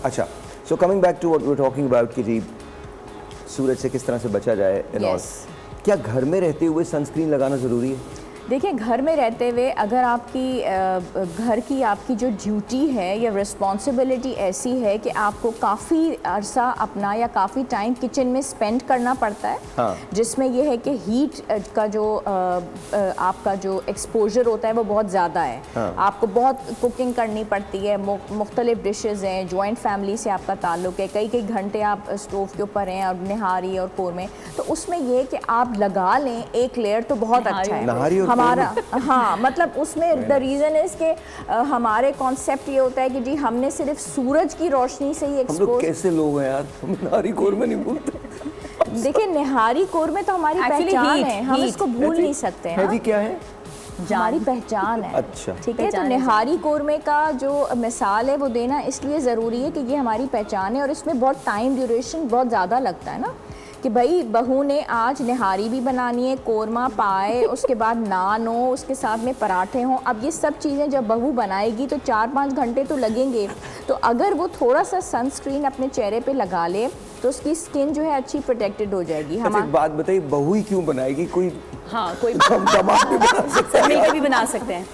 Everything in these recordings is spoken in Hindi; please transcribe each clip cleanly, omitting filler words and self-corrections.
अच्छा, so coming back to what we were talking about कि जी सूरज से किस तरह से बचा जाए एंड ऑल, क्या घर में रहते हुए सनस्क्रीन लगाना ज़रूरी है? देखिए, घर में रहते हुए अगर आपकी घर की आपकी जो ड्यूटी है या रिस्पॉन्सिबिलिटी ऐसी है कि आपको काफ़ी अरसा अपना या काफ़ी टाइम किचन में स्पेंड करना पड़ता है, हाँ। जिसमें यह है कि हीट का जो आपका जो एक्सपोजर होता है वो बहुत ज़्यादा है। हाँ। आपको बहुत कुकिंग करनी पड़ती है, मुख्तलिफ डिशेज़ हैं, जॉइंट फैमिली से आपका ताल्लुक़ है, कई कई घंटे आप स्टोव के ऊपर हैं और निहारी और कौरमे, तो उसमें यह है कि आप लगा लें एक लेयर तो बहुत अच्छा है हमारा। हाँ, मतलब उसमें द रीज़न इज़ कि हमारे कॉन्सेप्ट ये होता है कि जी हमने सिर्फ सूरज की रोशनी से ही हम लोग कैसे लोग हैं यार, हम निहारी कौरमे नहीं भूलते। देखिए, निहारी कौरमे तो हमारी पहचान है, हम इसको भूल नहीं सकते हैं। जी क्या है? हमारी पहचान है। अच्छा, ठीक है, तो निहारी कौरमे का जो मिसाल है वो देना इसलिए ज़रूरी है कि ये हमारी पहचान है और इसमें बहुत टाइम ड्यूरेशन बहुत ज़्यादा लगता है ना, कि भाई बहू ने आज निहारी भी बनानी है, कोरमा पाए, उसके बाद नान हो, उसके साथ में पराठे हों। अब ये सब चीज़ें जब बहू बनाएगी तो 4-5 घंटे तो लगेंगे। तो अगर वो थोड़ा सा सनस्क्रीन अपने चेहरे पे लगा ले तो उसकी स्किन जो है अच्छी प्रोटेक्टेड हो जाएगी। हम एक बात बताइए, बहू ही क्यों बनाएगी? कोई हाँ, कोई दामाद भी बना सकते हैं, मिलके भी बना सकते हैं,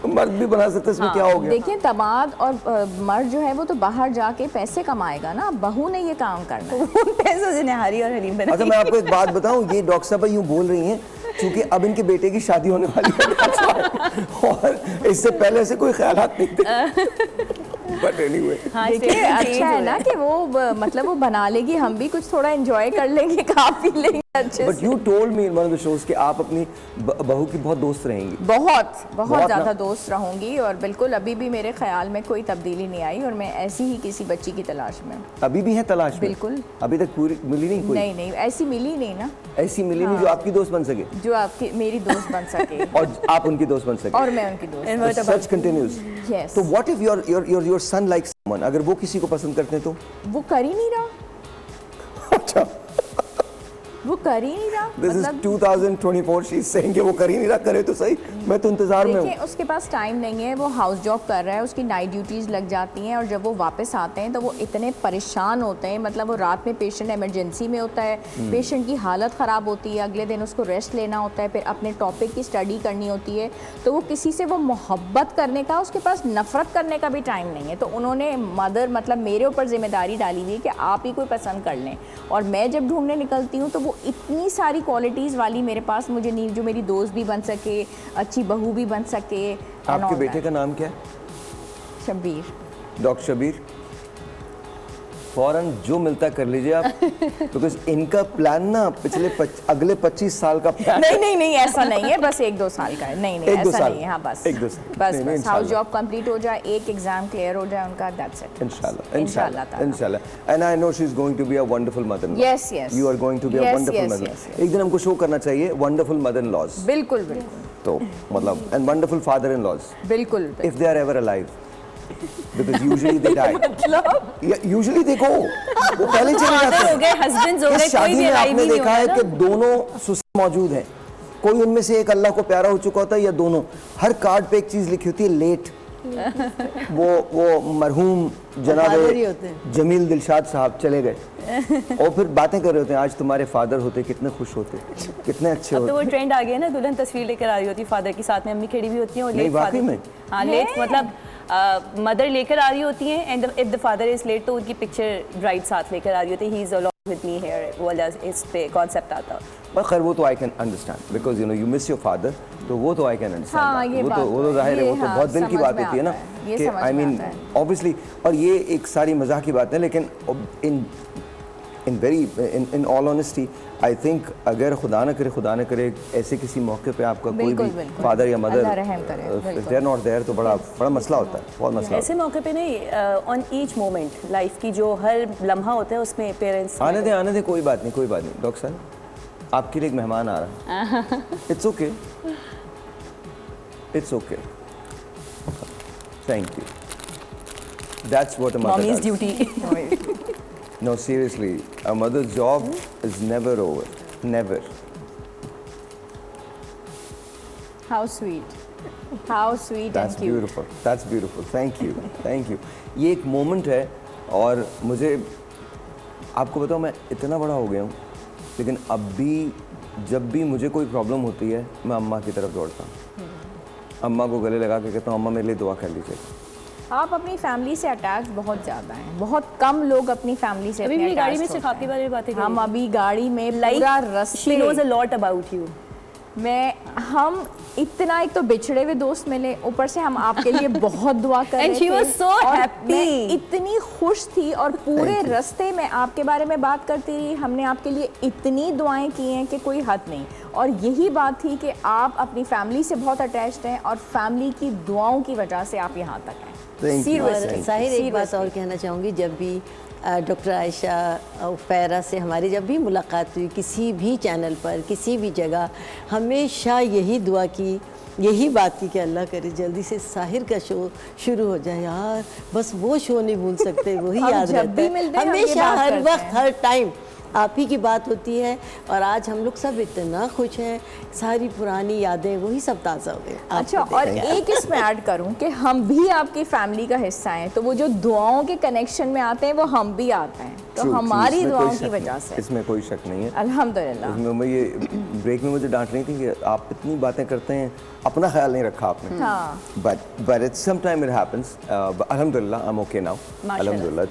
मर्द भी बना सकते हैं, इसमें क्या हो गया? देखिए, दामाद और मर्द जो है वो तो बाहर जाके पैसे कमाएगा ना, बहू ने ये काम करना है। उन पैसों से निहारी और हलीम बनाएगी। अच्छा, मैं आपको एक बात बताऊं, ये डॉक्टर साहब यूँ बोल रही हैं क्योंकि अब इनके बेटे की शादी होने वाली है और इससे पहले से कोई ख्यालात नहीं थे। But anyway. हाँ, देखिए अच्छा है ना कि वो मतलब वो बना लेगी, हम भी कुछ थोड़ा एंजॉय कर लेंगे, खा पी लेंगे अच्छे से। But you told me in one of the shows कि आप अपनी बहू की बहुत दोस्त रहेंगी। बहुत ज़्यादा दोस्त रहूंगी और बिल्कुल अभी भी मेरे ख्याल में कोई तब्दीली नहीं आई और मैं ऐसी ही किसी बच्ची की तलाश में। अभी भी है तलाश में? बिल्कुल। अभी तक पूरी मिली नहीं कोई? नहीं, ऐसी मिली नहीं ना। ऐसी मिली नहीं जो आपकी दोस्त बन सके? जो आपकी मेरी दोस्त बन सके और आप उनकी दोस्त बन सके? और मैं उनकी दोस्त। Such continues. Yes. तो what if your son likes someone, अगर वो किसी को पसंद करते हैं तो? वो कर ही नहीं रहा। अच्छा, वो कर ही नहीं रहा। This is 2024, she is saying कि वो कर ही नहीं रहा, करे तो सही, मैं तो इंतजार में हूँ। देखिए, उसके पास टाइम नहीं है, वो हाउस जॉब कर रहा है, उसकी नाइट ड्यूटीज़ लग जाती हैं और जब वो वापस आते हैं तो वो इतने परेशान होते हैं, मतलब वो रात में पेशेंट इमरजेंसी में होता है, पेशेंट की हालत ख़राब होती है, अगले दिन उसको रेस्ट लेना होता है, फिर अपने टॉपिक की स्टडी करनी होती है, तो वो किसी से वो मोहब्बत करने का, उसके पास नफ़रत करने का भी टाइम नहीं है। तो उन्होंने मदर मतलब मेरे ऊपर जिम्मेदारी डाली हुई है कि आप ही कोई पसंद कर लें, और मैं जब ढूंढने निकलती हूँ तो वो इतनी सारी क्वालिटीज़ वाली मेरे पास मुझे नहीं, जो मेरी दोस्त भी बन सके, अच्छी बहू भी बन सके। आपके बेटे का नाम क्या है? शब्बीर। डॉक्टर शब्बीर, फौरन जो मिलता कर लीजिए आप, बिकॉज इनका प्लान ना अगले 25 साल का प्लान। नहीं ऐसा नहीं है, बस 1-2 साल का है। नहीं ऐसा नहीं है। हाँ, बस 1-2 साल बस हाउस जॉब कंप्लीट हो जाए, एक एग्जाम क्लियर हो जाए उनका, दैट्स इट। इंशाल्लाह। And I know she is going to be a wonderful mother in law. Yes, you are going to be a wonderful mother. एक दिन हमको शो करना चाहिए वंडरफुल मदर इन लॉज। बिल्कुल। तो मतलब and wonderful father in laws. बिल्कुल। If they are ever alive, because usually they die. Yeah, usually they go. वो पहले चले जाते हैं। हो गए, husbands हो गए, कोई भी alive नहीं देखा है कि दोनों सुस्त मौजूद हैं। कोई उनमें से एक अल्लाह को प्यारा हो चुका होता है या दोनों। हर कार्ड पे एक चीज लिखी होती है, लेट। वो मरहूम जनाब जमील दिलशाद साहब चले गए और फिर बातें कर रहे होते हैं, आज तुम्हारे फादर होते कितने खुश होते, कितने अच्छे होते। तो वो ट्रेंड आ गया ना, दुल्हन तस्वीर लेकर आ रही होती फादर के साथ में, अम्मी खड़ी हुई होती है और लेट वाकई में। हाँ, लेट मतलब मदर लेकर आ रही होती हैं and if the father is late तो उनकी पिक्चर ब्राइड साथ लेकर आ रही होती है, he is along with me here, वो इस पे कॉन्सेप्ट आता। पर खैर वो तो I can understand, because you know you miss your father, तो वो तो आई कैन अंडरस्टैंड। हाँ, वो तो जाहिर है, वो तो बहुत दिल की बात होती है ना, कि आई मीन ऑब्वियसली। और ये एक सारी मजाक की बात है, लेकिन in all honesty I think अगर खुदा न करे ऐसे किसी मौके पे आपका कोई भी फादर या mother they are not there, तो बड़ा मसला होता है, बहुत मसला। ऐसे मौके पे नहीं, ऑन ईच मोमेंट लाइफ की जो हर लम्हा होता है उसमें पेरेंट्स आने दे, कोई बात नहीं। डॉक्टर साहब, आपके लिए एक मेहमान आ रहा है। It's okay, thank you. That's what a mother does. Duty. No, seriously, a mother's job is never over, never. How sweet. That's beautiful. Thank you. ये एक मोमेंट है और मुझे आपको बताऊँ, मैं इतना बड़ा हो गया हूँ, लेकिन अब भी जब भी मुझे कोई प्रॉब्लम होती है मैं अम्मा की तरफ दौड़ता हूँ, अम्मा को गले लगा के कहता हूँ अम्मा मेरे लिए दुआ कर लीजिए। आप अपनी फैमिली से अटैच बहुत ज़्यादा हैं, बहुत कम लोग अपनी फैमिली से अभी इतने मेरी गाड़ी में attached सिर्फ होते आपके हैं। बारे में बातें कर हम रही अभी गाड़ी में थी। पूरा Like, रास्ते she knows a lot about you. हम इतना, एक तो बिछड़े हुए दोस्त मिले, ऊपर से हम आपके लिए बहुत दुआ कर रहे And थे she was so और happy. मैं इतनी खुश थी और पूरे Thank you. रास्ते में आपके बारे में बात करती रही। हमने आपके लिए इतनी दुआएं की हैं कि कोई हद नहीं, और यही बात थी कि आप अपनी फैमिली से बहुत अटैच्ड हैं और फैमिली की दुआओं की वजह से आप यहाँ तक हैं। Thank you. Seriously, और साहिर एक बात seriously. और कहना चाहूँगी, जब भी डॉक्टर आयशा और फैरा से हमारी जब भी मुलाकात हुई किसी भी चैनल पर, किसी भी जगह, हमेशा यही दुआ की, यही बात की कि अल्लाह करे जल्दी से साहिर का शो शुरू हो जाए यार, बस वो शो नहीं भूल सकते, वही हम याद जब रहता भी है मिलते हैं, हम ये हमेशा, बात हर करते वक्त, हैं। हर टाइम आप ही की बात होती है। और आज हम लोग सब इतना खुश हैं, सारी पुरानी यादें वही सब ताज़ा हो गई। अच्छा, और एक इसमें ऐड करूं कि हम भी आपकी फैमिली का हिस्सा हैं, तो वो जो दुआओं के कनेक्शन में आते हैं वो हम भी आते हैं, तो True, true, हमारी इसमें कोई दुआओं शक की नहीं, वजह से इसमें कोई शक नहीं है। अल्हम्दुलिल्लाह। इसमें मैं ये ब्रेक में मुझे डांट रही थी कि आप इतनी बातें करते हैं, अपना ख्याल नहीं रखा आपने। हाँ। But it's some time it happens. अल्हम्दुलिल्लाह आई एम ओके नाउ, माशाल्लाह। अल्हम्दुलिल्लाह